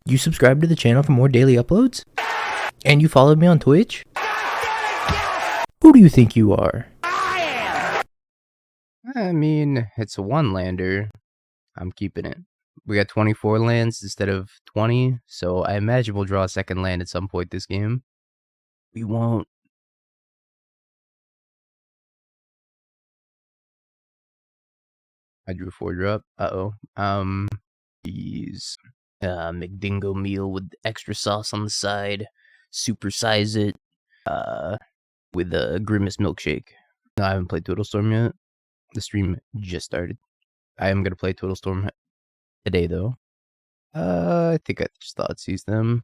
You subscribe to the channel for more daily uploads? And you followed me on Twitch? Who do you think you are? I mean, it's a one-lander. I'm keeping it. We got 24 lands instead of 20, so I imagine we'll draw a second land at some point this game. We won't. I drew a 4-drop. Uh-oh. These McDingo meal with extra sauce on the side. Supersize it. With a Grimace milkshake. No, I haven't played Total Storm yet. The stream just started. I am gonna play Total Storm today though. I think I just Thoughtseize them.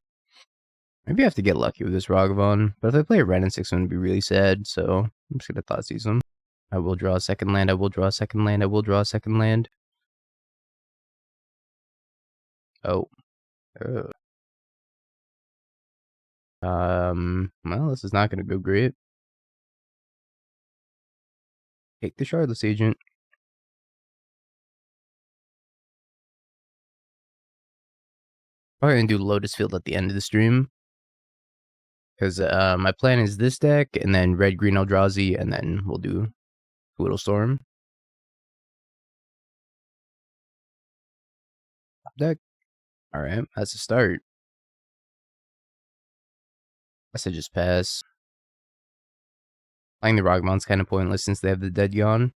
Maybe I have to get lucky with this Ragavan, but if I play a red and 6, I'm gonna be really sad, so I'm just gonna Thoughtseize them. I will draw a second land, I will draw a second land, I will draw a second land. Oh. Well, this is not gonna go great. Take the Shardless Agent. Probably gonna do Lotus Field at the end of the stream. Because my plan is this deck, and then red-green Eldrazi, and then we'll do Little Storm. Top deck. Alright, that's a start. I said just pass. Playing the Ragavan's kind of pointless since they have the dead gone.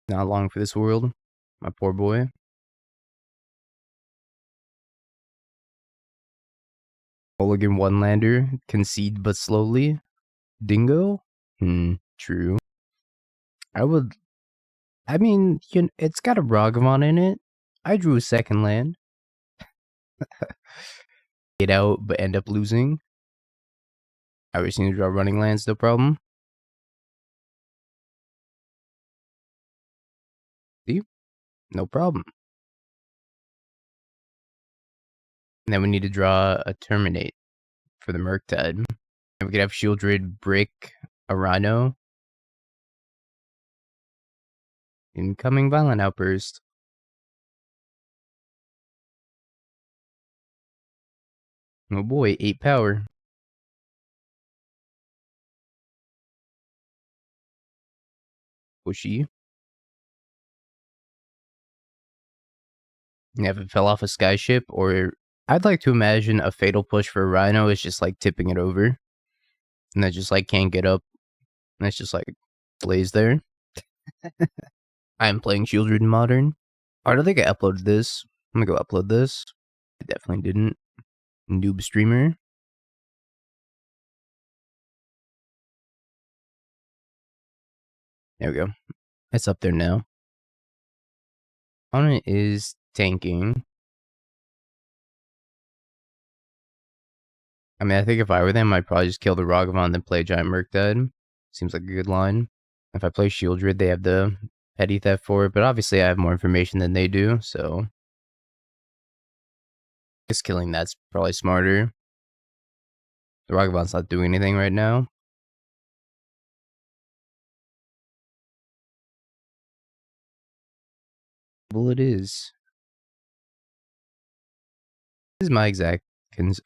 Not long for this world. My poor boy. Mulligan one-lander. Concede but slowly. Dingo? True. I mean, it's got a Ragavan in it. I drew a second land. Get out, but end up losing. I always seem to draw running lands, no problem. See? No problem. And then we need to draw a Terminate for the Murktide. And we could have Sheoldred break a Rhino. Incoming Violent Outburst. Oh boy, 8 power. Pushy. And if it fell off a skyship, or I'd like to imagine a fatal push for a Rhino is just like tipping it over. And that just like can't get up. And it's just like lays there. I'm playing Sheoldred in Modern. I don't think I uploaded this. I'm gonna go upload this. I definitely didn't. Noob streamer. There we go. It's up there now. Opponent is tanking. I mean, I think if I were them, I'd probably just kill the Ragavan then play Giant Murktide. Seems like a good line. If I play Sheoldred, they have the Petty Theft for it, but obviously I have more information than they do, so just killing that's probably smarter. The Ragavan's not doing anything right now. Well, it is. This is my exact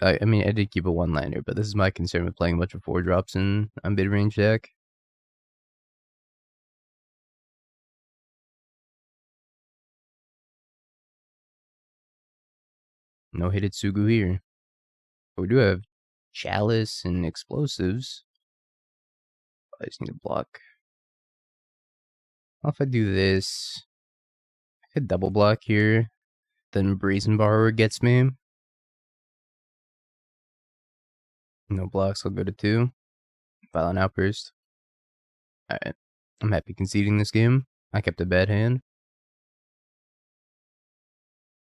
I mean, I did keep a one-liner, but this is my concern with playing a bunch of 4-drops in a mid-range deck. No Hidetsugu here. But we do have Chalice and Explosives. I just need to block. Well, if I do this, I could double block here. Then Brazen Borrower gets me. No blocks, I'll go to 2. Violent Outburst. Alright. I'm happy conceding this game. I kept a bad hand.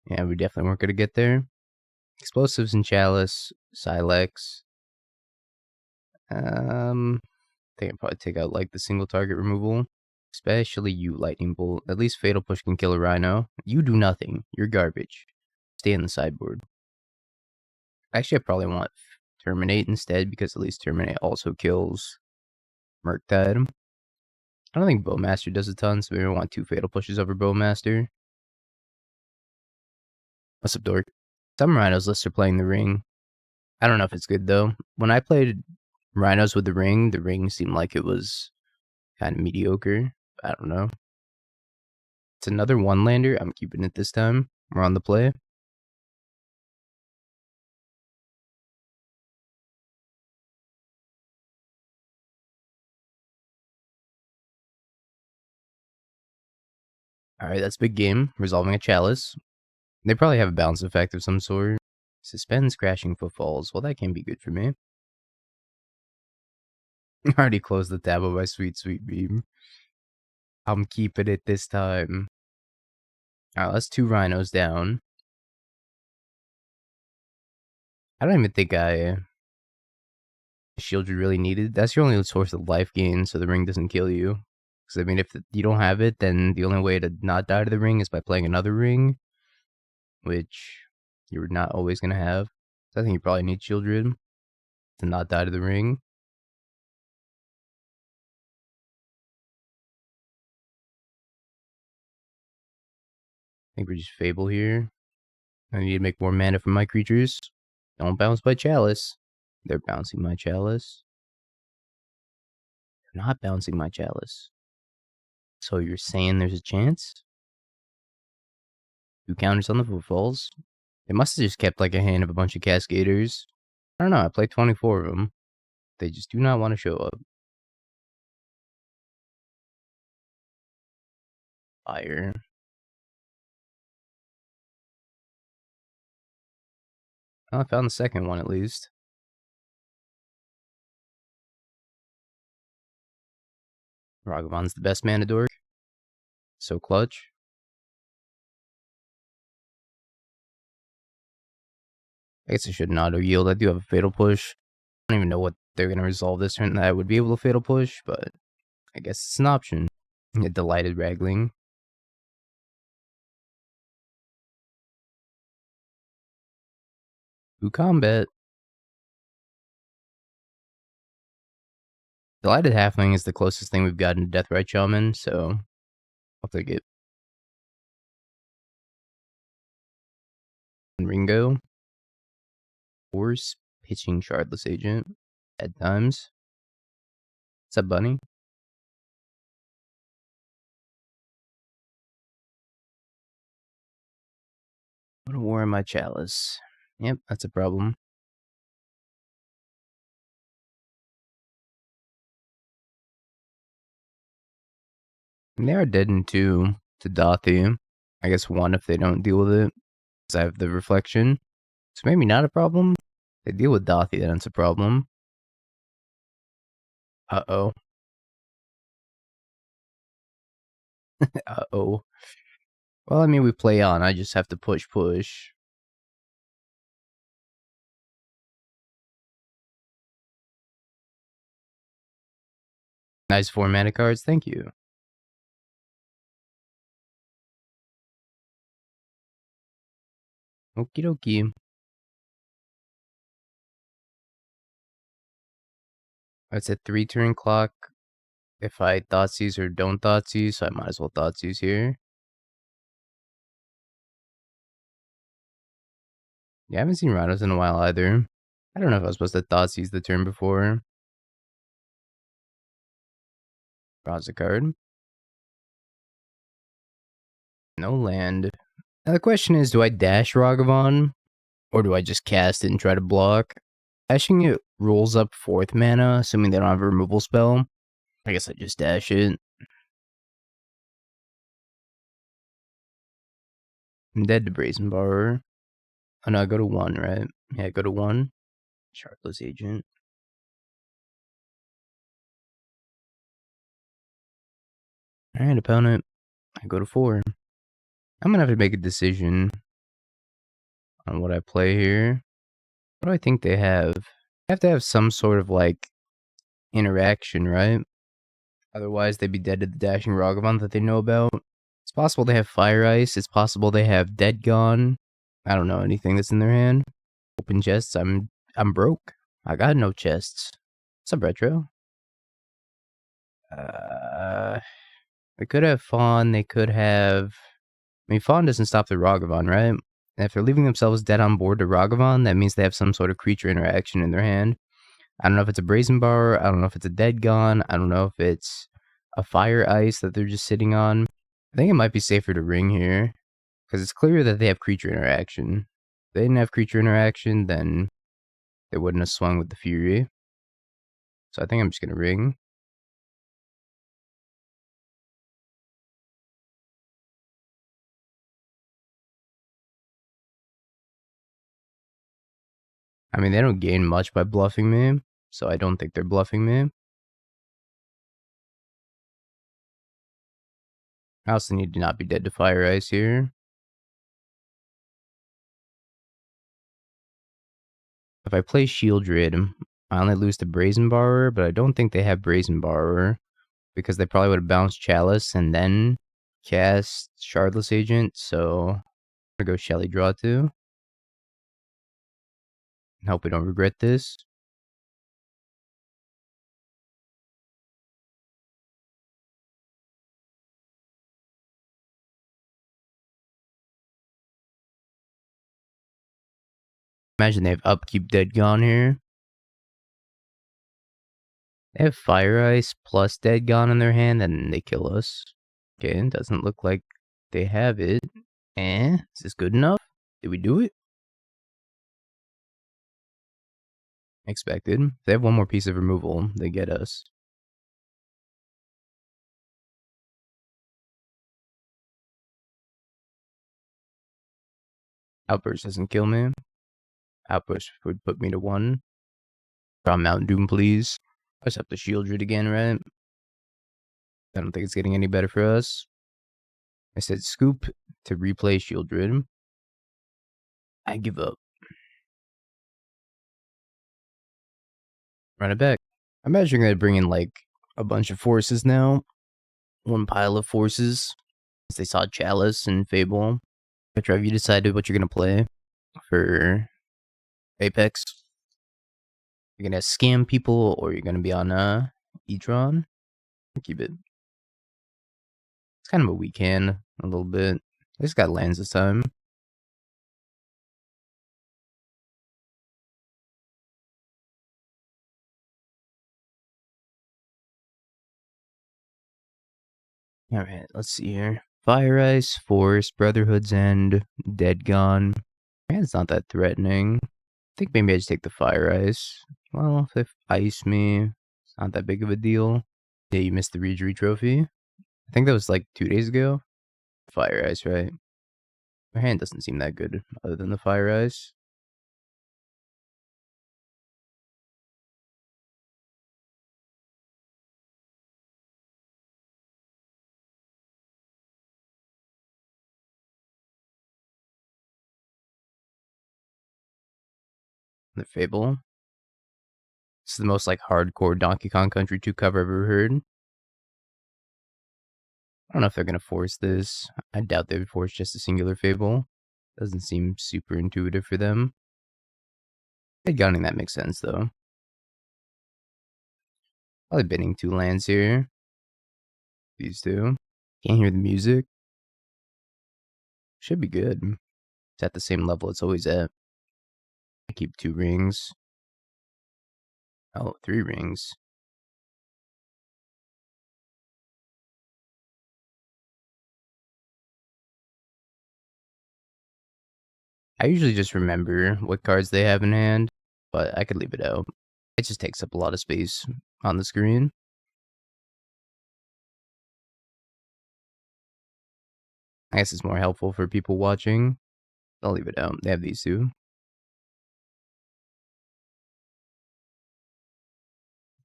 Yeah, we definitely weren't going to get there. Explosives and Chalice. Sylex. I think I'd probably take out like the single target removal. Especially you, Lightning Bolt. At least Fatal Push can kill a Rhino. You do nothing. You're garbage. Stay in the sideboard. Actually, I probably want Terminate instead, because at least Terminate also kills Murktide. I don't think Bowmaster does a ton, so maybe I want 2 Fatal Pushes over Bowmaster. What's up, dork? Some Rhinos lists are playing the ring. I don't know if it's good, though. When I played Rhinos with the ring seemed like it was kind of mediocre. I don't know. It's another one-lander. I'm keeping it this time. We're on the play. Alright, that's big game. Resolving a Chalice. They probably have a balance effect of some sort. Suspends Crashing Footfalls. Well, that can be good for me. I already closed the tab of my sweet beam. I'm keeping it this time. Alright, that's 2 Rhinos down. I don't even think Sheoldred really needed. That's your only source of life gain, so the ring doesn't kill you. Because, I mean, if you don't have it, then the only way to not die to the ring is by playing another ring, which you're not always going to have. So I think you probably need Sheoldred to not die to the ring. I think we're just Fable here. I need to make more mana for my creatures. Don't bounce by Chalice. They're bouncing my Chalice. They're not bouncing my Chalice. So you're saying there's a chance? 2 counters on the footfalls. They must have just kept like a hand of a bunch of Cascaders. I don't know, I played 24 of them. They just do not want to show up. Fire. Well, I found the second one at least. Ragavan's the best mana dork. So clutch. I guess I shouldn't auto yield. I do have a fatal push. I don't even know what they're going to resolve this turn that I would be able to fatal push, but I guess it's an option. A delighted Ragling. Who combat? Delighted Halfling is the closest thing we've gotten to Deathrite Shaman, so I'll take it. Ringo. Horse. Pitching Shardless Agent. At times. What's up, Bunny? What a war in my Chalice. Yep, that's a problem. And they are dead in 2 to Dauthi. I guess 1 if they don't deal with it. Because I have the reflection. So maybe not a problem. If they deal with Dauthi, then it's a problem. Uh-oh. Uh-oh. Well, I mean, we play on. I just have to push. Nice 4 mana cards. Thank you. Okie dokie. It's a 3 turn clock. If I Thoughtseize or don't Thoughtseize, so I might as well Thoughtseize here. Yeah, I haven't seen Rakdos in a while either. I don't know if I was supposed to Thoughtseize the turn before. Draws a card. No land. Now the question is, do I dash Ragavan? Or do I just cast it and try to block? Dashing it rolls up 4th mana, assuming they don't have a removal spell. I guess I just dash it. I'm dead to Brazen Borrower. Oh no, I go to 1, right? Yeah, I go to 1. Shardless Agent. Alright, opponent. I go to 4. I'm gonna have to make a decision on what I play here. What do I think they have? I have to have some sort of like interaction, right? Otherwise, they'd be dead to the dashing Ragavan that they know about. It's possible they have Fire Ice. It's possible they have Dead Gone. I don't know anything that's in their hand. Open chests. I'm broke. I got no chests. What's up, Retro? They could have Fawn. They could have. I mean, Fawn doesn't stop the Ragavan, right? And if they're leaving themselves dead on board to Ragavan, that means they have some sort of creature interaction in their hand. I don't know if it's a Brazen Bar, I don't know if it's a Dead Gone, I don't know if it's a Fire Ice that they're just sitting on. I think it might be safer to ring here, because it's clear that they have creature interaction. If they didn't have creature interaction, then they wouldn't have swung with the Fury. So I think I'm just going to ring. I mean, they don't gain much by bluffing me, so I don't think they're bluffing me. I also need to not be dead to Fire Ice here. If I play Sheoldred, I only lose to Brazen Borrower, but I don't think they have Brazen Borrower, because they probably would have bounced Chalice and then cast Shardless Agent, so I'm going to go Shelly Draw 2. Hope we don't regret this. Imagine they have Upkeep Dead Gone here. They have Fire Ice plus Dead Gone in their hand, and they kill us. Okay, it doesn't look like they have it. Is this good enough? Did we do it? Expected. If they have one more piece of removal, they get us. Outburst doesn't kill me. Outburst would put me to 1. Draw Mountain Doom, please. Let's have the Sheoldred again, right? I don't think it's getting any better for us. I said scoop to replay Sheoldred. I give up. Run it back. I'm imagining they bring in like a bunch of forces now. One pile of forces. As they saw Chalice and Fable. Petra, have you decided what you're gonna play for Apex? You're gonna scam people, or you're gonna be on E-Tron? Keep it. It's kind of a weak hand, a little bit. I just got lands this time. Alright, let's see here. Fire Ice, Force, Brotherhood's End, Dead Gone. Hand's not that threatening. I think maybe I just take the Fire Ice. Well, if they ice me, it's not that big of a deal. Yeah, you missed the Regery trophy. I think that was like 2 days ago. Fire Ice, right? My hand doesn't seem that good other than the Fire Ice. The Fable. This is the most like hardcore Donkey Kong Country 2 cover I've ever heard. I don't know if they're gonna force this. I doubt they would force just a singular Fable. Doesn't seem super intuitive for them. Dead Gunning, that makes sense though. Probably bidding 2 lands here. These two. Can't hear the music. Should be good. It's at the same level it's always at. I keep 2 rings. Oh, 3 rings. I usually just remember what cards they have in hand, but I could leave it out. It just takes up a lot of space on the screen. I guess it's more helpful for people watching. I'll leave it out. They have these 2.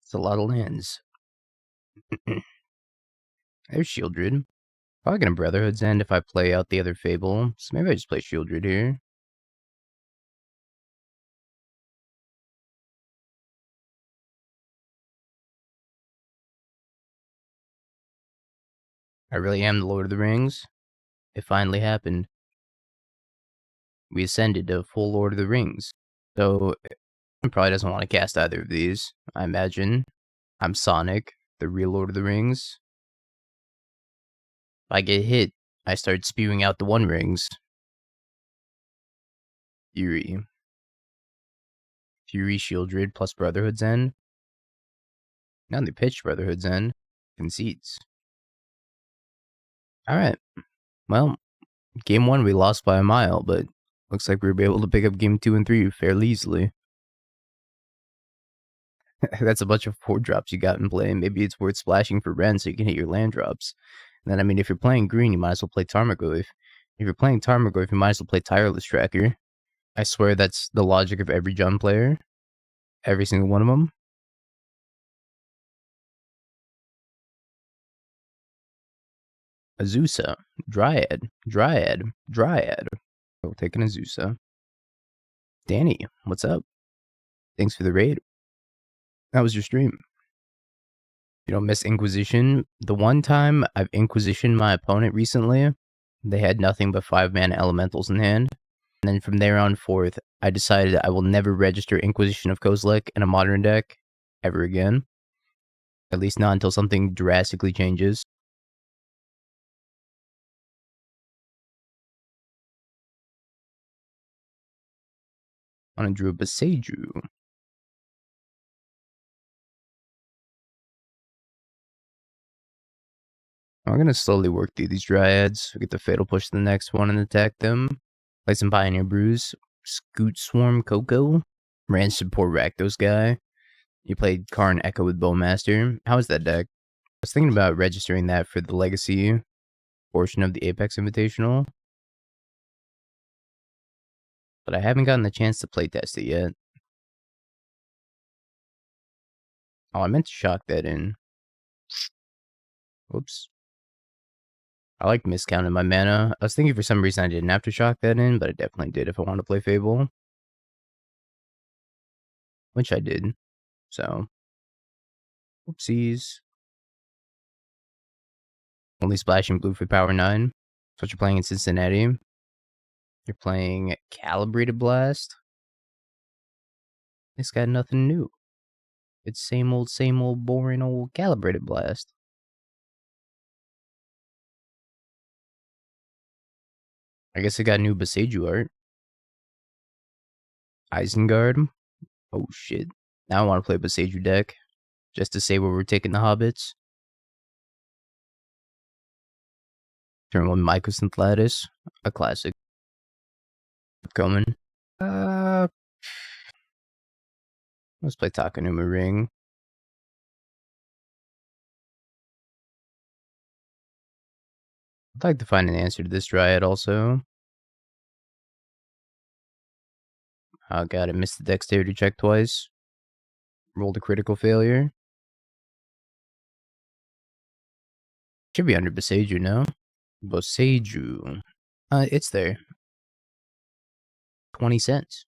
It's a lot of lands. There's Sheoldred. Probably gonna Brotherhood's End if I play out the other Fable. So maybe I just play Sheoldred here. I really am the Lord of the Rings. It finally happened. We ascended to full Lord of the Rings. So he probably doesn't want to cast either of these, I imagine. I'm Sonic, the real Lord of the Rings. If I get hit, I start spewing out the One Rings. Fury. Fury, Sheoldred plus Brotherhood's End. Now they pitched Brotherhood's End. Concedes. Alright. Well, game 1 we lost by a mile, but looks like we were able to pick up game 2 and 3 fairly easily. That's a bunch of 4 drops you got in play. Maybe it's worth splashing for Ren so you can hit your land drops. And then, I mean, if you're playing green, you might as well play Tarmogoyf. If you're playing Tarmogoyf, you might as well play Tireless Tracker. I swear that's the logic of every Jund player. Every single one of them. Azusa. Dryad. Dryad. Dryad. We'll take an Azusa. Danny, what's up? Thanks for the raid. How was your stream? You don't miss Inquisition. The one time I've Inquisitioned my opponent recently, they had nothing but 5-mana elementals in hand. And then from there on forth, I decided I will never register Inquisition of Kozilek in a modern deck ever again. At least not until something drastically changes. On a Drew Beseju. I'm going to slowly work through these Dryads. We'll get the Fatal Push to the next one and attack them. Play some Pioneer Brews. Scoot Swarm Coco. Ran support Rakdos guy. You played Karn Echo with Bowmaster. How is that deck? I was thinking about registering that for the Legacy portion of the Apex Invitational. But I haven't gotten the chance to playtest it yet. Oh, I meant to shock that in. Whoops. I like miscounting my mana. I was thinking for some reason I didn't have to shock that in, but I definitely did if I wanted to play Fable. Which I did. So. Whoopsies. Only splashing blue for power 9. That's what you're playing in Cincinnati. You're playing Calibrated Blast. It's got nothing new. It's same old, boring old Calibrated Blast. I guess it got new Beseju art. Isengard. Oh shit. Now I want to play Beseju deck. Just to say where we're taking the hobbits. Turn 1 Mycosynth Lattice. A classic. Coming. Let's play Takenuma Ring. I'd like to find an answer to this Dryad also. Oh god, I missed the dexterity check twice. Rolled a critical failure. Should be under Beseju, no? Beseju. It's there. 20 cents.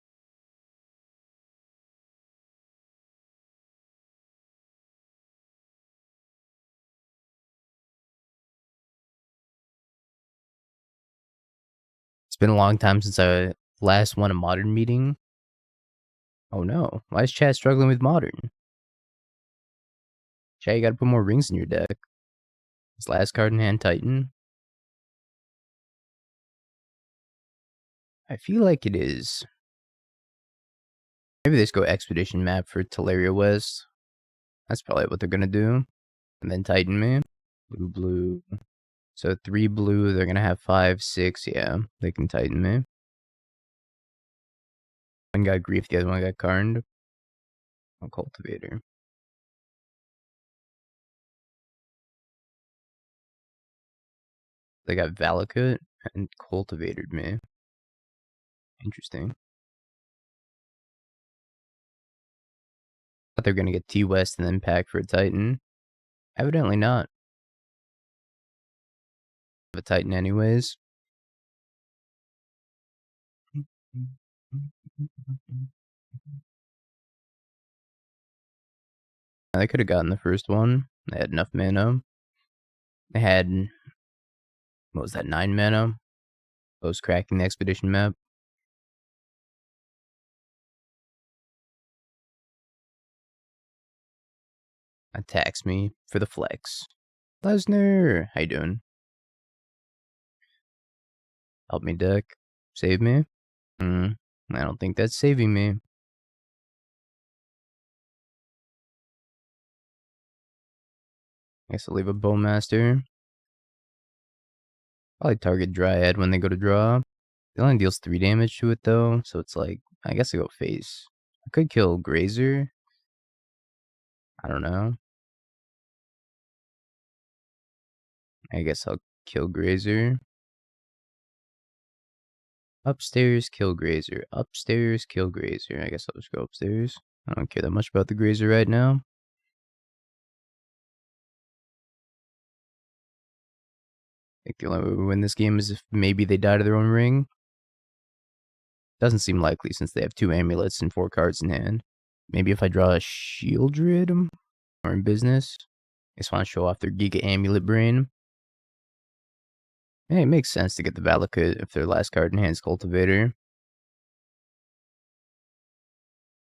It's been a long time since I last won a Modern meeting. Oh no, why is Chad struggling with Modern? Chad, you gotta put more rings in your deck. His last card in hand, Titan. I feel like it is. Maybe they just go Expedition map for Teleria West. That's probably what they're gonna do. And then Titan me. Blue, blue. So 3 blue, they're gonna have 5, 6, yeah. They can Titan me. One got Grief, the other one got Karned. Oh, Cultivator. They got Valakut and Cultivated me. Interesting. Thought they're gonna get T-West and then pack for a Titan. Evidently not. A Titan anyways. They could have gotten the first one. They had enough mana. They had, what was that, 9 mana? Post cracking the Expedition map. Attacks me for the flex. Lesnar, how you doing? Help me, deck. Save me. I don't think that's saving me. I guess I'll leave a Bowmaster. Probably target Dryad when they go to draw. It only deals 3 damage to it though, so it's like, I guess I go face. I could kill Grazer. I don't know. I guess I'll kill Grazer. Upstairs, kill Grazer. Upstairs, kill Grazer. I guess I'll just go upstairs. I don't care that much about the Grazer right now. I think the only way we win this game is if maybe they die to their own ring. Doesn't seem likely since they have 2 amulets and 4 cards in hand. Maybe if I draw a Sheoldred or in business. I just want to show off their Giga Amulet brain. Hey, it makes sense to get the Valakut if their last card in hand is Cultivator.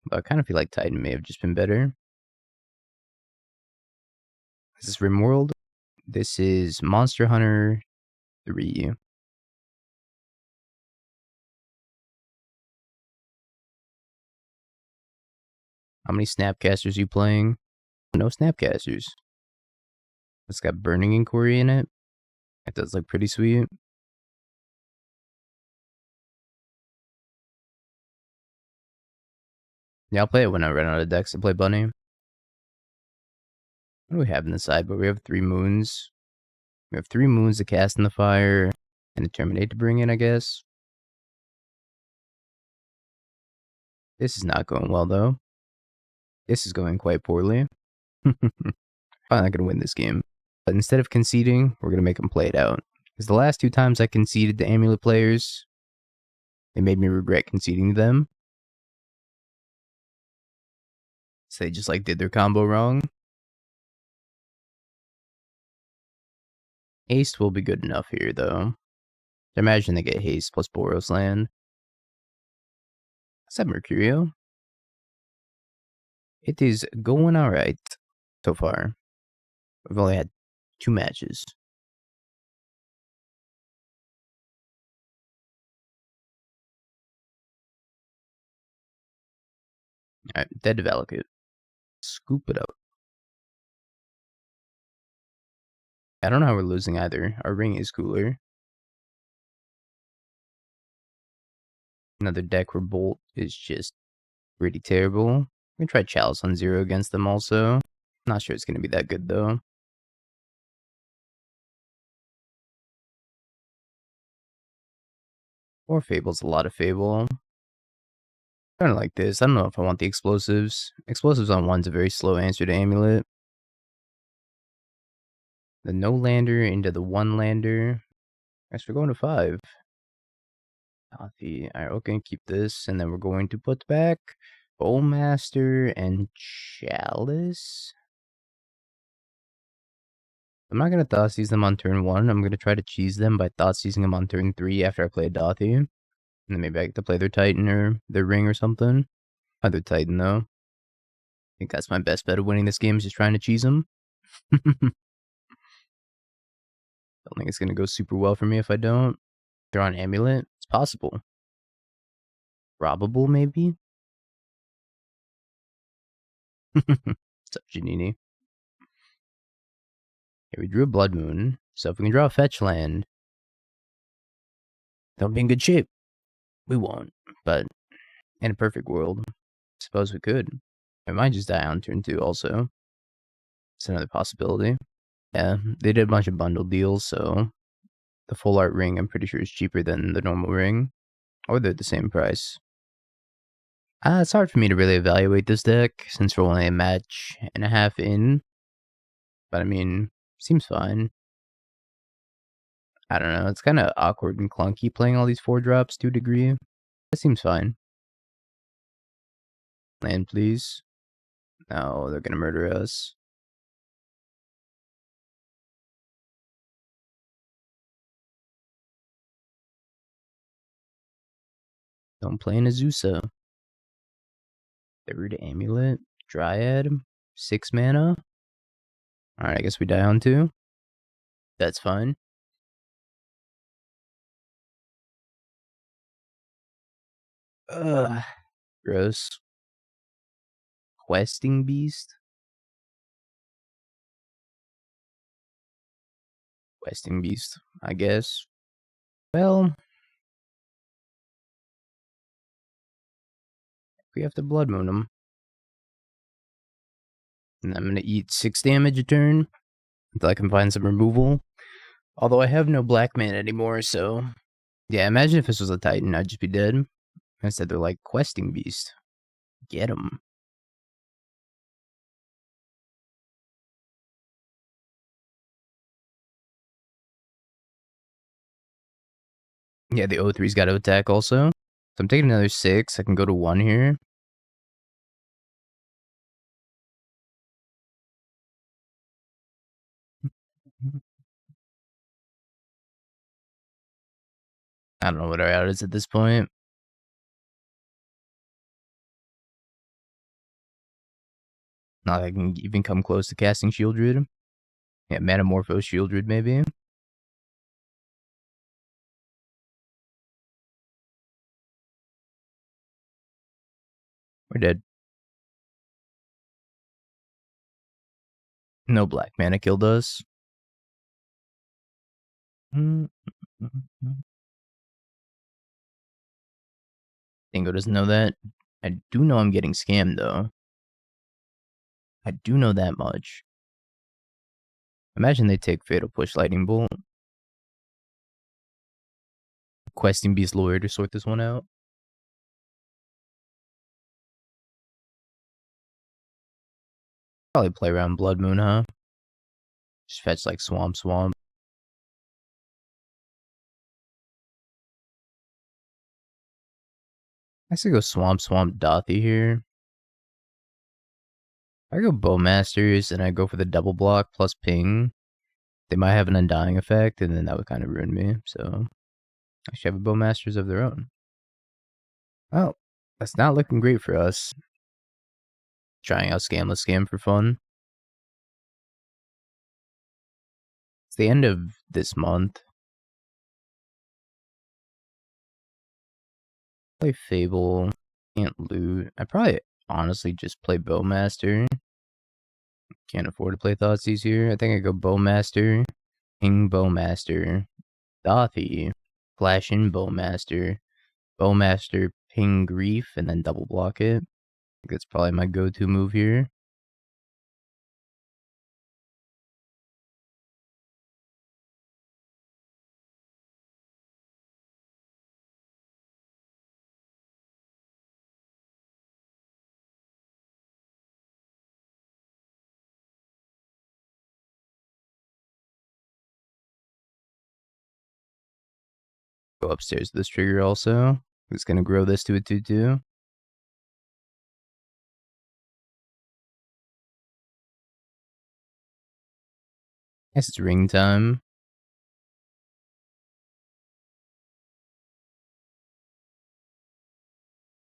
But I kind of feel like Titan may have just been better. This is Rimworld. This is Monster Hunter 3. How many Snapcasters are you playing? No Snapcasters. It's got Burning Inquiry in it. It does look pretty sweet. Yeah, I'll play it when I run out of decks to play Bunny. What do we have in the sideboard? We have 3 moons. We have 3 moons to cast in the fire and a Terminate to bring in, I guess. This is not going well, though. This is going quite poorly. Probably not going to win this game. But instead of conceding, we're going to make them play it out. Because the last 2 times I conceded to Amulet players, they made me regret conceding to them. So they just like did their combo wrong. Haste will be good enough here, though. Imagine they get Haste plus Boros land. What's up, Mercurio? It is going alright so far. We've only had 2 matches. Alright, dead Valakut. Scoop it up. I don't know how we're losing either. Our ring is cooler. Another deck where Bolt is just pretty terrible. I'm gonna try Chalice on 0 against them also. Not sure it's gonna be that good though. Or Fable's a lot of Fable. Kind of like this. I don't know if I want the explosives. Explosives on 1's a very slow answer to Amulet. The no lander into the 1 lander. Guess we're going to 5. Dauthi. Alright, okay, keep this. And then we're going to put back Bowmaster and Chalice. I'm not going to Thoughtseize them on turn 1. I'm going to try to cheese them by Thoughtseizing them on turn 3 after I play Dauthi. And then maybe I get to play their Titan or their Ring or something. Either Titan, though. I think that's my best bet of winning this game, is just trying to cheese them. Don't think it's going to go super well for me if I don't. They're on Amulet. It's possible. Probable, maybe? What's up, Janini? Okay, we drew a Blood Moon. So if we can draw a fetch land, they'll be in good shape. We won't, but in a perfect world, I suppose we could. I might just die on turn 2 also. It's another possibility. Yeah, they did a bunch of bundle deals, so the full art ring I'm pretty sure is cheaper than the normal ring. Or they're the same price. It's hard for me to really evaluate this deck since we're only a match and a half in. But I mean, seems fine. I don't know, it's kind of awkward and clunky playing all these 4-drops to a degree. That seems fine. Land, please. No, they're gonna murder us. Don't play in Azusa. Third Amulet. Dryad. 6 mana. Alright, I guess we die on 2. That's fine. Ugh. Gross. Questing Beast? Questing Beast, I guess. Well, we have to Blood Moon him. And I'm gonna eat 6 damage a turn until I can find some removal. Although I have no black mana anymore, so... Yeah, imagine if this was a Titan, I'd just be dead. Instead, they're like, Questing Beast. Get him. Yeah, the O3's got to attack also. So I'm taking another 6. I can go to 1 here. I don't know what our out is at this point. Not that I can even come close to casting Sheoldred. Yeah, Metamorphose Sheoldred maybe. We're dead. No black mana killed us. Dingo doesn't know that. I do know I'm getting scammed though. I do know that much. Imagine they take Fatal Push Lightning Bolt. Questing Beast Lawyer to sort this one out. Probably play around Blood Moon, huh? Just fetch like Swamp. I should go Swamp Dauthi here. I go Bowmasters and I go for the double block plus ping. They might have an Undying effect, and then that would kind of ruin me. So I should have a Bowmasters of their own. Oh, that's not looking great for us. Trying out Scamless Scam for fun. It's the end of this month. Play Fable. Can't loot. I probably honestly just play Bowmaster. Can't afford to play Thoughtseize here. I think I go Bowmaster, Ping Bowmaster, Dauthi, Flash in Bowmaster, Bowmaster, Ping Grief, and then double block it. I think that's probably my go-to move here. Go upstairs to this trigger also. It's going to grow this to a 2-2. Guess it's ring time.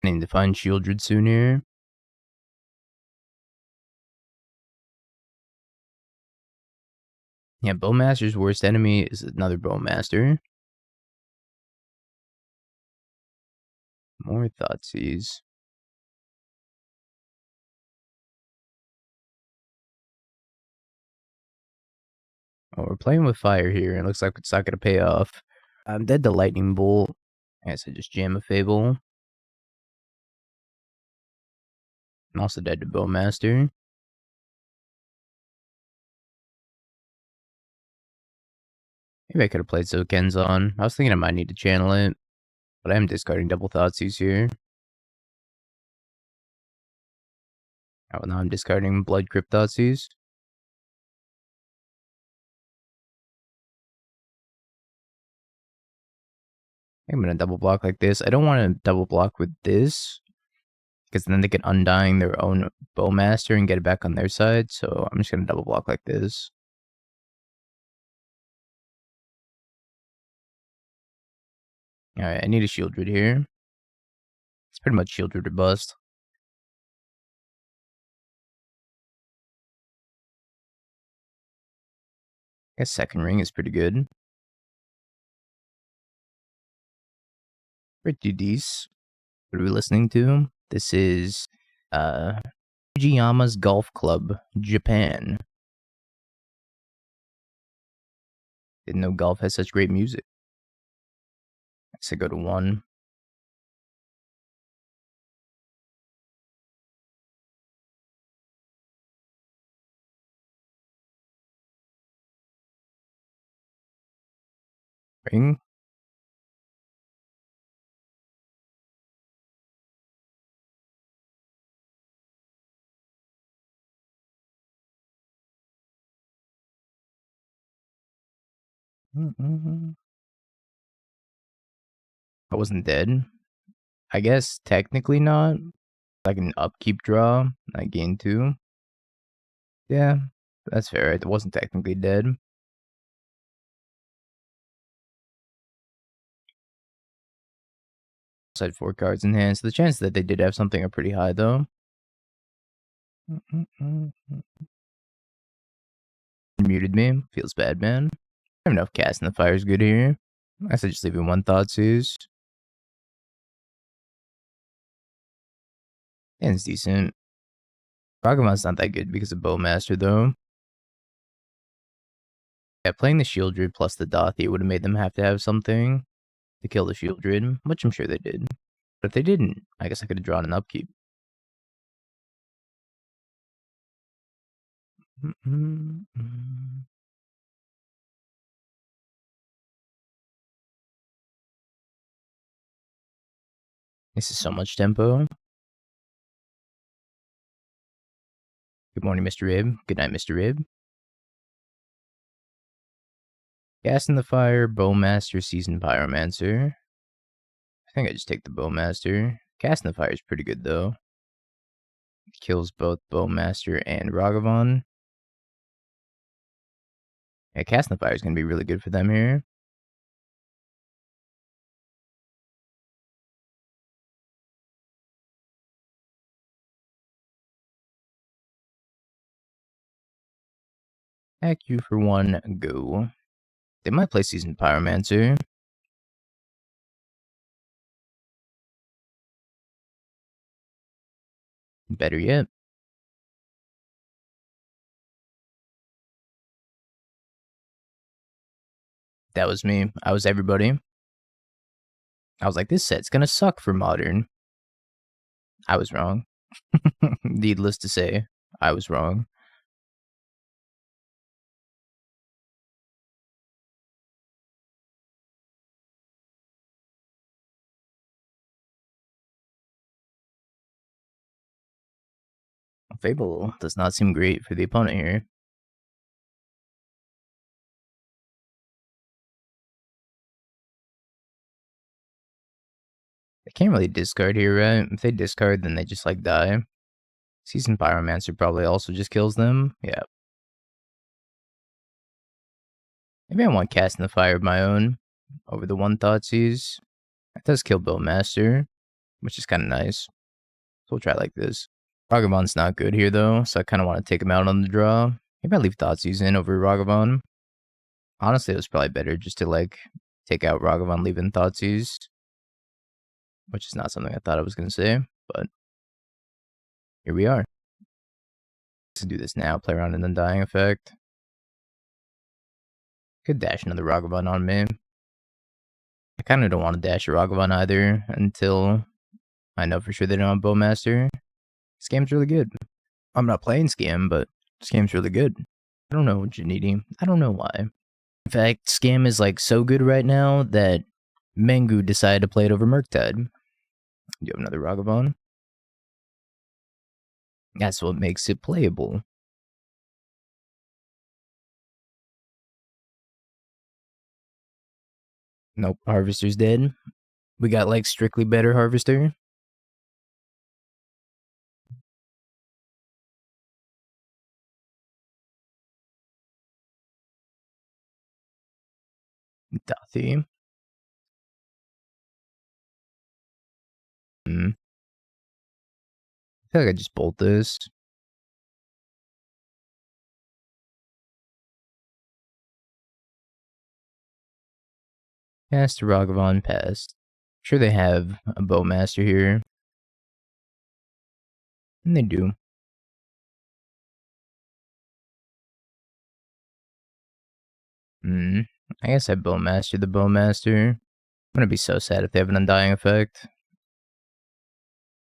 I need to find Sheoldred soon here. Yeah, Bowmaster's worst enemy is another Bowmaster. More Thoughtseize. Oh, we're playing with fire here. It looks like it's not going to pay off. I'm dead to Lightning Bolt. I guess I just jam a Fable. I'm also dead to Bowmaster. Maybe I could have played Sokenzan. I was thinking I might need to channel it. But I am discarding double Thoughtseize here. Oh, now I'm discarding Blood Crypt Thoughtseize. I'm going to double block like this. I don't want to double block with this, because then they can Undying their own Bowmaster and get it back on their side. So I'm just going to double block like this. Alright, I need a Sheoldred here. It's pretty much Sheoldred or bust. I guess second ring is pretty good. Pretty decent. What are we listening to? This is Fujiyama's Golf Club, Japan. Didn't know golf has such great music. So go to 1. Ring. I wasn't dead. I guess technically not. Like an upkeep draw. I gained 2. Yeah, that's fair. It wasn't technically dead. Also had 4 cards in hand, so the chances that they did have something are pretty high, though. Muted me. Feels bad, man. I have enough Cast in the Fire is good here. I said just leaving 1 Thoughtseize. And it's decent. Ragavan's not that good because of Bowmaster, though. Yeah, playing the Sheoldred plus the Dauthi would have made them have to have something to kill the Sheoldred, which I'm sure they did. But if they didn't, I guess I could have drawn an upkeep. This is so much tempo. Good morning, Mr. Rib. Good night, Mr. Rib. Cast in the Fire, Bowmaster, Seasoned Pyromancer. I think I just take the Bowmaster. Cast in the Fire is pretty good, though. It kills both Bowmaster and Ragavan. Yeah, Cast in the Fire is going to be really good for them here. Hack you for 1, go. They might play Seasoned Pyromancer. Better yet. That was me. I was everybody. I was like, this set's gonna suck for Modern. I was wrong. Needless to say, I was wrong. Fable does not seem great for the opponent here. They can't really discard here, right? If they discard, then they just like die. Seasoned Pyromancer probably also just kills them. Yeah. Maybe I want Cast in the Fire of my own over the 1 Thoughtseize. That does kill Bowmaster, which is kind of nice. So we'll try like this. Ragavan's not good here though, so I kind of want to take him out on the draw. Maybe I leave Thoughtseize in over Ragavan. Honestly, it was probably better just to like take out Ragavan, leaving Thoughtseize. Which is not something I thought I was going to say, but here we are. Let's do this now, play around in the Undying effect. Could dash another Ragavan on me. I kind of don't want to dash a Ragavan either until I know for sure they don't have Bowmaster. This game's really good. I'm not playing Scam, but this game's really good. I don't know, Janiti. I don't know why. In fact, Scam is like so good right now that Mengu decided to play it over Murktide. Do you have another Ragavan? That's what makes it playable. Nope, Harvester's dead. We got like strictly better Harvester. Dauthi. I feel like I just bolt this. Cast Ragavan, pass. Sure, they have a Bowmaster here. And they do. I guess I Bowmaster the Bowmaster. I'm gonna be so sad if they have an Undying effect.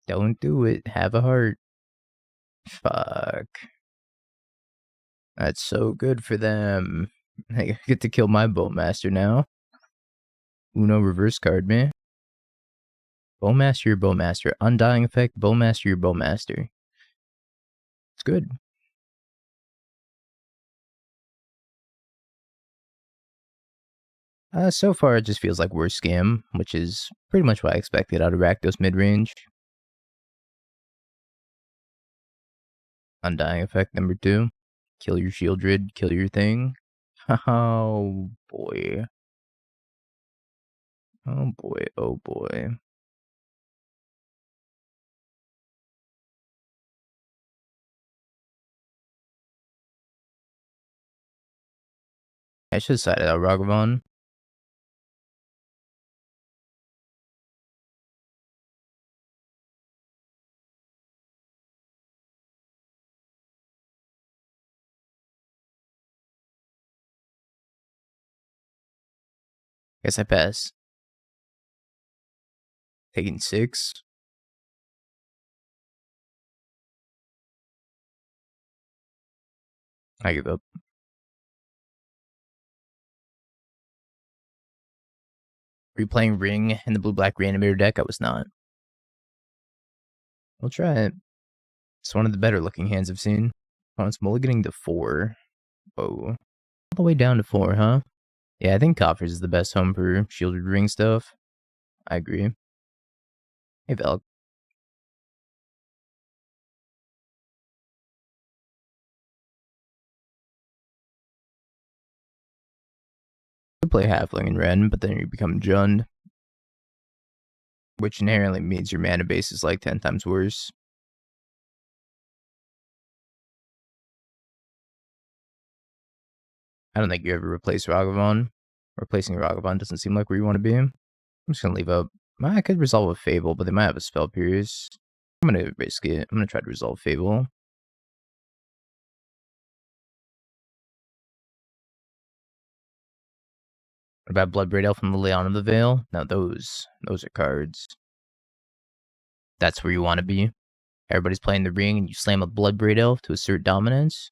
Don't do it. Have a heart. Fuck. That's so good for them. I get to kill my Bowmaster now. Uno reverse card me. Bowmaster your Bowmaster. Undying effect, Bowmaster your Bowmaster. It's good. So far, it just feels like worse scam, which is pretty much what I expected out of Rakdos midrange. Undying effect number 2. Kill your Sheoldred, kill your thing. Oh boy. Oh boy, oh boy. I should have sided out Ragavan. Guess I pass. Taking 6. I give up. Were you playing Ring in the blue-black reanimator deck? I was not. We'll try it. It's one of the better looking hands I've seen. Opponent's mulliganing to 4. Whoa. All the way down to 4, huh? Yeah, I think Coffers is the best home for Shieldred Ring stuff. I agree. Hey, Velk. You play Halfling and Ren, but then you become Jund, which inherently means your mana base is like 10 times worse. I don't think you ever replace Ragavan. Replacing Ragavan doesn't seem like where you want to be. I'm just going to leave up. I could resolve a Fable, but they might have a Spell Pierce. I'm going to risk it. I'm going to try to resolve Fable. What about Bloodbraid Elf and Liliana of the Veil? Now those are cards. That's where you want to be. Everybody's playing the Ring and you slam a Bloodbraid Elf to assert dominance.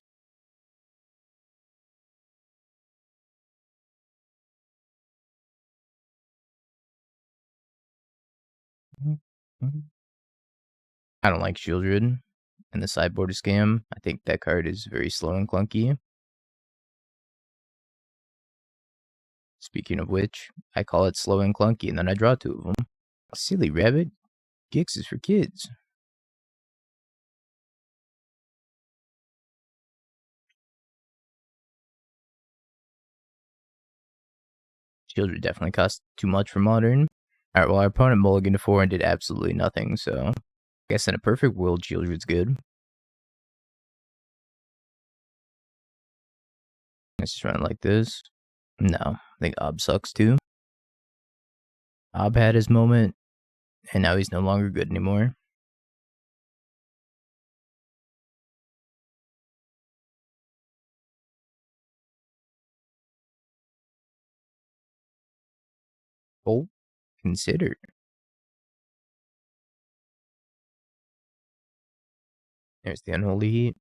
I don't like Sheoldred in the sideboard scam. I think that card is very slow and clunky. Speaking of which, I call it slow and clunky, and then I draw 2 of them. Silly rabbit. Gix is for kids. Sheoldred definitely cost too much for Modern. Alright, well, our opponent mulliganed to 4 and did absolutely nothing, so I guess in a perfect world, Sheoldred's good. Let's just run it like this. No, I think Ob sucks too. Ob had his moment, and now he's no longer good anymore. Oh, consider. There's the Unholy Heat.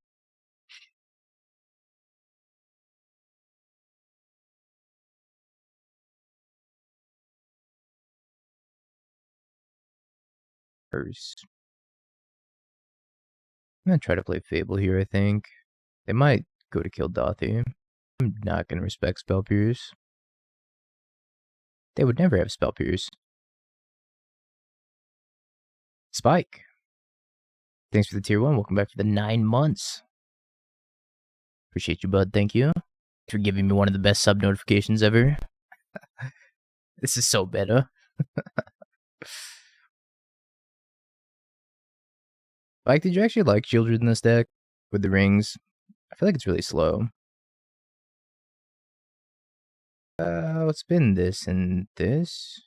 First. I'm gonna try to play Fable here, I think. They might go to kill Dauthi. I'm not gonna respect Spell Pierce. They would never have Spell Pierce. Spike. Thanks for the tier 1. Welcome back for the 9 months. Appreciate you, bud. Thank you for giving me one of the best sub notifications ever. This is so better. Like, did you actually like Sheoldred in this deck with the rings? I feel like it's really slow. Let's spin this and this.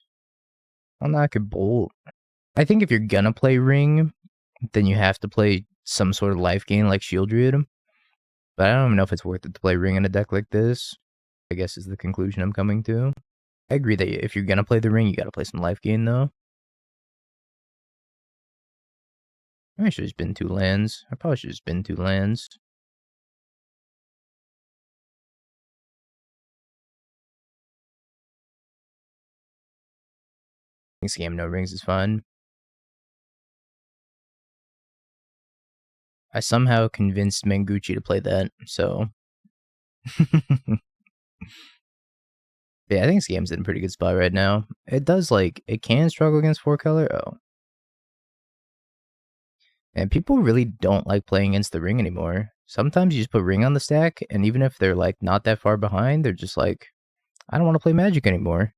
I'll knock a bolt. I think if you're gonna play Ring, then you have to play some sort of life gain like Sheoldred. But I don't even know if it's worth it to play Ring in a deck like this, I guess is the conclusion I'm coming to. I agree that if you're gonna play the Ring, you gotta play some life gain though. I should have just been 2 lands. I probably should have just been 2 lands. I think Scam No Rings is fine. I somehow convinced Manguchi to play that, so. Yeah, I think Scam's in a pretty good spot right now. It does, like, it can struggle against 4 color. Oh. And people really don't like playing against the Ring anymore. Sometimes you just put Ring on the stack, and even if they're, like, not that far behind, they're just like, I don't want to play Magic anymore.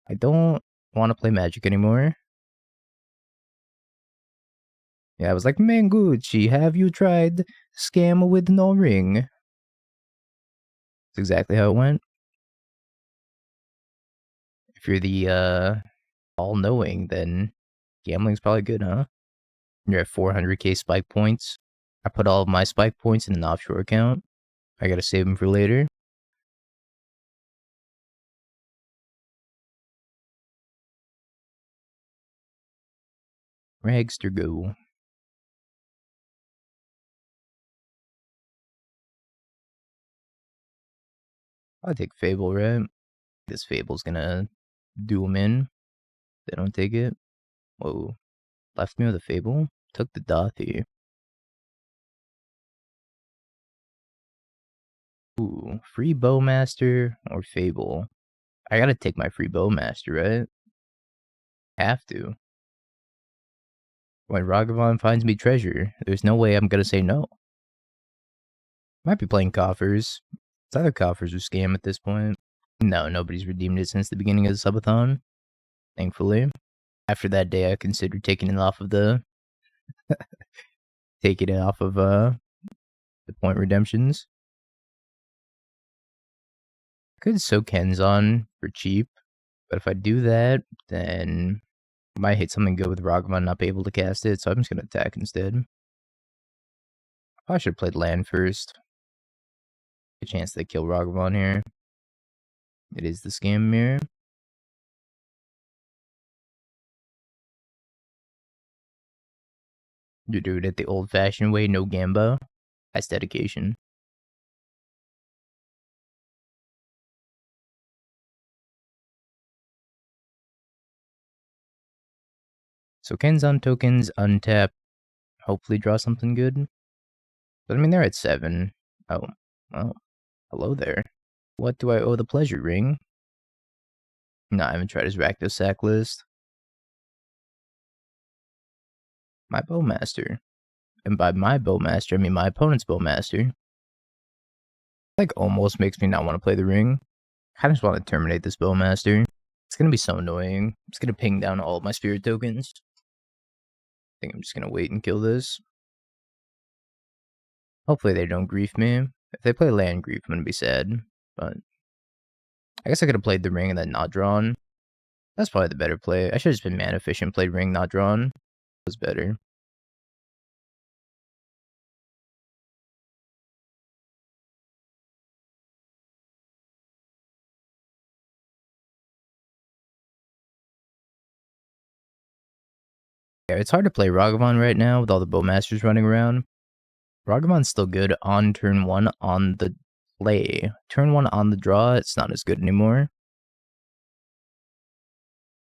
I don't want to play Magic anymore. Yeah, I was like, Manguchi, have you tried Scam with no Ring? That's exactly how it went. If you're the, all-knowing, then gambling's probably good, huh? You're at 400k spike points. I put all of my spike points in an offshore account. I gotta save them for later. Ragster go. I'll take Fable, right? This Fable's gonna do them in. They don't take it. Whoa. Left me with a Fable? Took the Dauthi. Ooh, free Bowmaster or Fable? I gotta take my free Bowmaster, right? Have to. When Ragavan finds me treasure, there's no way I'm gonna say no. Might be playing Coffers. It's either Coffers or Scam at this point. No, nobody's redeemed it since the beginning of the subathon. Thankfully. After that day, I considered taking it off of the... taking it off of, the point redemptions. I could Sokenzan for cheap, but if I do that, then I might hit something good with Ragavan not be able to cast it, so I'm just gonna attack instead. I probably should have played land first. A chance they kill Ragavan here. It is the Scam Mirror. You do it at the old-fashioned way, no Gamba. That's dedication. So Kenzan tokens, untap, hopefully draw something good. But I mean, they're at 7. Oh, well, hello there. What do I owe the pleasure ring? No, I haven't tried his Rakdos sack list. My Bowmaster. And by my Bowmaster, I mean my opponent's Bowmaster. Like, almost makes me not want to play the ring. I just want to terminate this Bowmaster. It's gonna be so annoying. It's gonna ping down all of my spirit tokens. I think I'm just gonna wait and kill this. Hopefully they don't grief me. If they play land grief, I'm gonna be sad. But I guess I could have played the ring and then not drawn. That's probably the better play. I should have just been mana efficient, played ring, not drawn. It was better. Yeah, it's hard to play Ragavan right now with all the Bowmasters running around. Ragavan's still good on turn 1 on the play. Turn 1 on the draw, it's not as good anymore.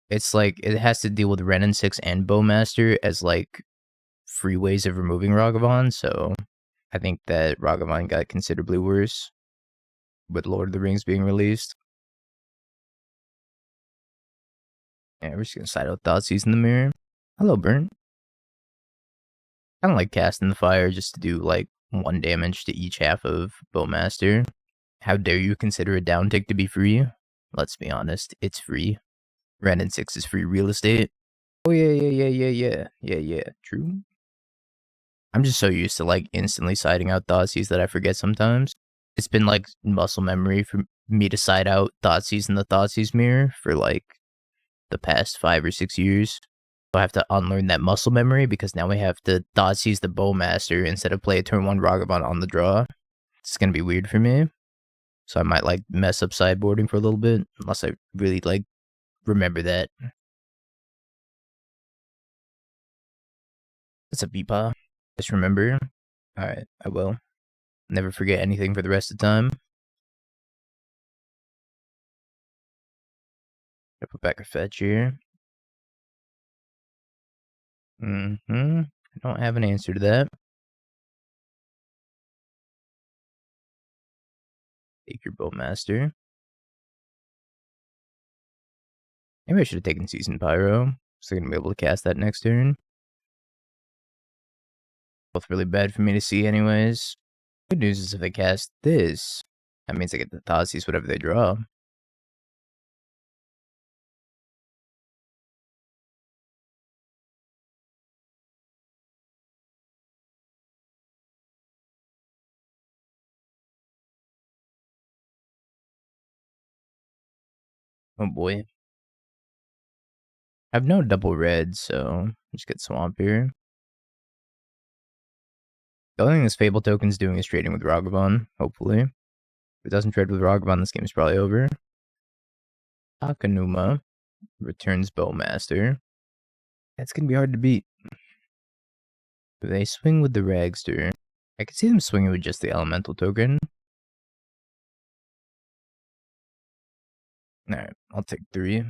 It's like, it has to deal with Renin 6 and Bowmaster as like free ways of removing Ragavan, so I think that Ragavan got considerably worse with Lord of the Rings being released. Yeah, we're just gonna side out Thoughtseize in the mirror. Hello, Burnt. I don't like casting the fire just to do like 1 damage to each half of Bowmaster. How dare you consider a down tick to be free? Let's be honest, it's free. Renin 6 is free real estate. Oh yeah, true. I'm just so used to like instantly siding out Thoughtseize that I forget sometimes. It's been like muscle memory for me to side out Thoughtseizes in the Thoughtseize mirror for like the past 5 or 6 years. So I have to unlearn that muscle memory because now we have to Thoughtseize the Bowmaster instead of play a turn 1 Ragavan on the draw. It's gonna be weird for me. So I might like mess up sideboarding for a little bit unless I really like remember that. That's a Beepa. Just remember. Alright, I will. Never forget anything for the rest of the time. I put back a fetch here. I don't have an answer to that. Take your Bowmaster. Maybe I should have taken Seasoned Pyro, so I'm gonna be able to cast that next turn. Both really bad for me to see anyways. Good news is if I cast this, that means I get the Thoughtseize whatever they draw. Oh boy. I have no double red, so just get Swamp here. The only thing this Fable token's doing is trading with Ragavan, hopefully. If it doesn't trade with Ragavan, this game's probably over. Takenuma returns Bowmaster. That's gonna be hard to beat. If they swing with the Ragster, I could see them swinging with just the Elemental token. Alright, I'll take 3.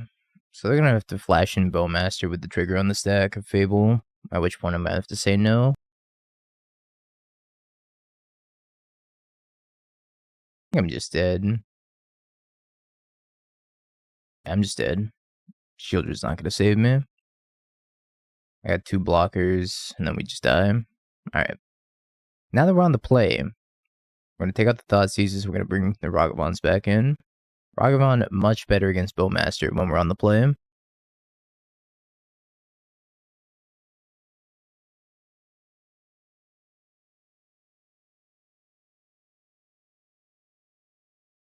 So they're gonna have to flash in Bowmaster with the trigger on the stack of Fable, at which point I might have to say no. I'm just dead. I'm just dead. Sheoldred's not gonna save me. I got 2 blockers, and then we just die. Alright. Now that we're on the play, we're gonna take out the Thoughtseizes, we're gonna bring the Ragavans back in. Ragavan much better against Bowmaster when we're on the play.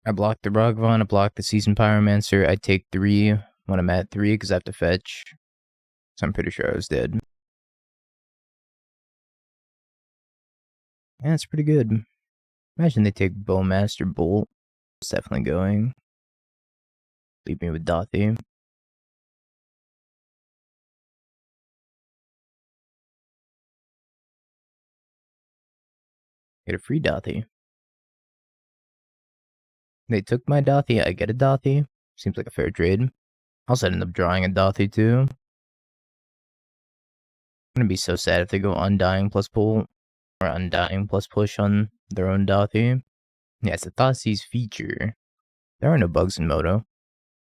I block the Ragavan, I block the Seasoned Pyromancer, I take 3 when I'm at 3 because I have to fetch. So I'm pretty sure I was dead. Yeah, that's pretty good. Imagine they take Bowmaster Bolt. It's definitely going. Leave me with Dauthi. Get a free Dauthi. They took my Dauthi, I get a Dauthi. Seems like a fair trade. Also end up drawing a Dauthi too. I'm gonna be so sad if they go Undying plus Pull, or Undying plus Push on their own Dauthi. Yeah, it's a Thoughtseize feature. There are no bugs in Moto.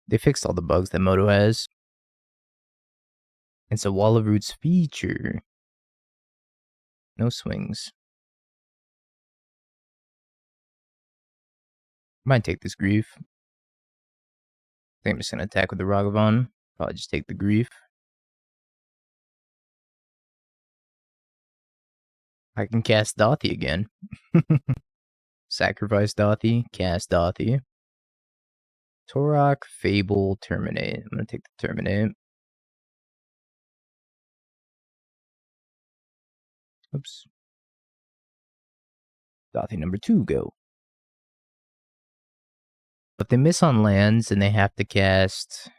They fixed all the bugs that Moto has. It's a Wall of Roots feature. No swings. Might take this grief. I think I'm just gonna attack with the Ragavan. Probably just take the grief. I can cast Dauthi again. Sacrifice Dauthi, cast Dauthi. Tourach, Fable, Terminate. I'm gonna take the Terminate. Oops. Dauthi number 2, go. But they miss on lands and they have to cast...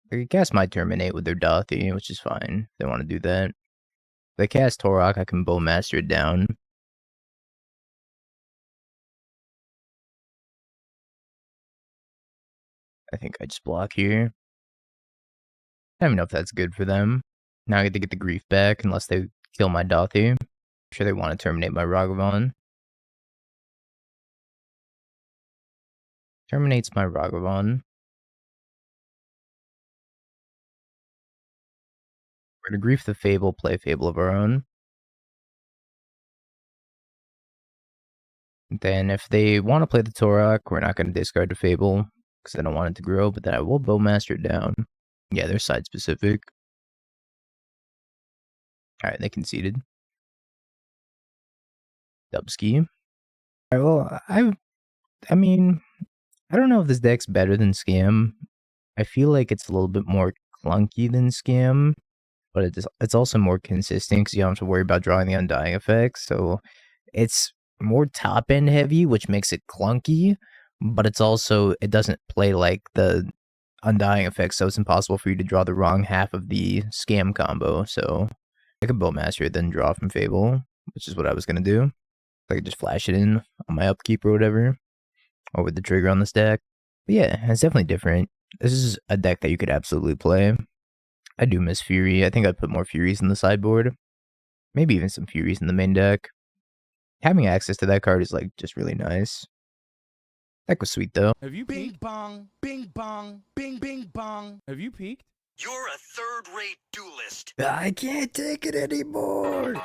They can cast my Terminate with their Dauthi, which is fine. If they want to do that. If they cast Tourach, I can Bowmaster it down. I think I just block here. I don't even know if that's good for them. Now I get to get the grief back unless they kill my Dauthi. I'm sure they want to terminate my Ragavan. Terminates my Ragavan. We're gonna grief the Fable, play Fable of our own. Then if they want to play the Tourach, we're not going to discard the Fable because I don't want it to grow, but then I will Bowmaster it down. Yeah, they're side specific. Alright, they conceded. Dubski. Alright, well, I mean, I don't know if this deck's better than Scam. I feel like it's a little bit more clunky than Scam, but it's also more consistent because you don't have to worry about drawing the Undying effect. So it's more top end heavy, which makes it clunky, but it doesn't play like the Undying effect, so it's impossible for you to draw the wrong half of the Scam combo. So I could Bowmaster then draw from Fable, which is what I was gonna do. I could just flash it in on my upkeep or whatever, or with the trigger on the stack. But yeah, it's definitely different. This is a deck that you could absolutely play. I do miss Fury. I think I'd put more Furies in the sideboard. Maybe even some Furies in the main deck. Having access to that card is like just really nice. That was sweet though. Have you peeked? Bing bong, bing bong, bing bing bong. Have you peeked? You're a third-rate duelist. I can't take it anymore.